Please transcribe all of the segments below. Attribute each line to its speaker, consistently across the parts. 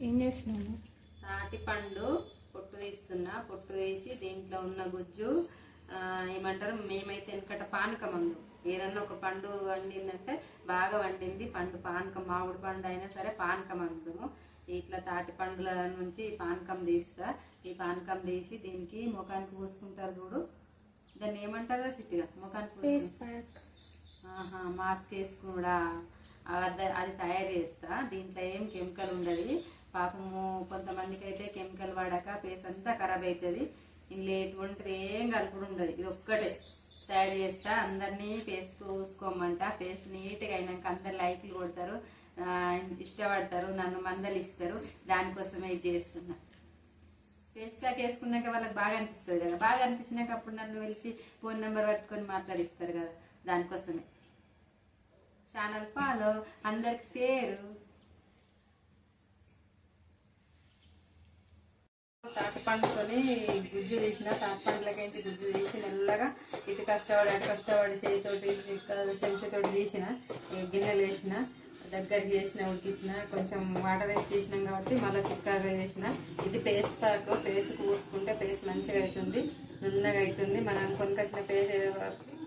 Speaker 1: ఏం చేస్తున్నాను?
Speaker 2: తాటిపండు పొట్టు తీస్తున్నా. పొట్టు తీసి దీంట్లో ఉన్న గుజ్జు ఏమంటారు, మేమైతే వెనకట పానకం అందు ఏదన్నా ఒక పండు వండిందంటే బాగా వండింది పండు పానకం, మామిడి పండు అయినా సరే పానకం అందుము. ఇట్లా తాటి పండుల నుంచి పానకం తీస్తా. ఈ పానకం తీసి దీనికి ముఖానికి పూసుకుంటారు చూడు, దాన్ని ఏమంటారా చిట్టిగా? ముఖానికి మాస్క్ వేసుకుడా అది తయారు చేస్తా. దీంట్లో ఏం కెమికల్ ఉండదు. పాపము కొంతమందికి అయితే కెమికల్ వాడాక ఫేస్ అంతా ఖరాబ్ అవుతుంది. ఇందులో ఎటువంటిది ఏం కలుపుడు ఉండదు. ఇది ఒక్కటే తయారు చేస్తా. అందరినీ ఫేస్ పూసుకోమంట. ఫేస్ నీట్గా అయినాక అందరు లైక్లు కొడతారు, ఇష్టపడతారు, నన్ను మందలు ఇస్తారు. దానికోసమే ఇది చేస్తున్నా. ఫేస్ ప్యాక్ వేసుకున్నాక వాళ్ళకి బాగా అనిపిస్తుంది కదా. బాగా అనిపించినాక అప్పుడు నన్ను పిలిచి ఫోన్ నెంబర్ పట్టుకొని మాట్లాడిస్తారు కదా. దానికోసమే ఛానల్ ఫాలో, అందరికి షేర్. తాటిపండుకొని గుజ్జు తీసిన, తాటిపండులకైతే గుజ్జు తీసి మెల్లగా ఇటు కష్టపడి అటు కష్టపడి చేతితోటి చెంచాతోటి తీసిన, గిన్నెలు వేసిన, దగ్గరికి చేసిన, ఉడికించిన, కొంచెం వాటర్ వేసి తీసినాం కాబట్టి మళ్ళీ చిక్కగా చేసిన. ఇది ఫేస్ ప్యాక్. ఫేస్ పూసుకుంటే ఫేస్ మంచిగా అవుతుంది, నున్నగా అవుతుంది. మనం కొనుకొచ్చిన ఫేస్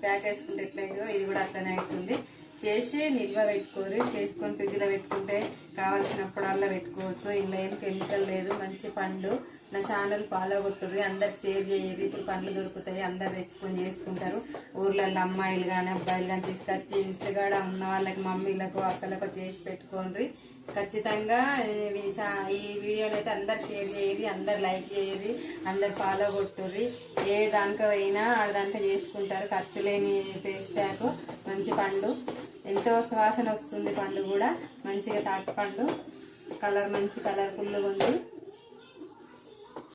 Speaker 2: ప్యాక్ వేసుకుంటే ఎట్లయితుందో ఇది కూడా అట్లనే అవుతుంది. చేసి నిల్వ పెట్టుకోరు, చేసుకొని ఫ్రిడ్జ్లో పెట్టుకుంటే కావాల్సినప్పుడల్లా పెట్టుకోవచ్చు. ఇందులో ఏం కెమికల్ లేదు. మంచి పండు. నా ఛానల్ ఫాలో కొట్టుర్రి, అందరికి షేర్ చేయరు. ఇప్పుడు పండ్లు దొరుకుతాయి, అందరు తెచ్చుకొని చేసుకుంటారు. ఊర్లలో అమ్మాయిలు కానీ అబ్బాయిలు కానీ తీసుకొచ్చి ఇంటికాడ ఉన్న వాళ్ళకి మమ్మీలకు అక్కలకు చేసి పెట్టుకోండి. ఖచ్చితంగా ఈ వీడియోని అయితే అందరు షేర్ చేయరు, అందరు లైక్ చేయరు, అందరు ఫాలో కొట్టుర్రి. ఏ దానికో అయినా ఆడదానికో చేసుకుంటారు. ఖర్చు లేని ఫేస్ ప్యాక్, మంచి పండు, ఎంతో సువాసన వస్తుంది. పండు కూడా మంచిగా తాటి పండు, కలర్ మంచి కలర్ఫుల్గా ఉంది.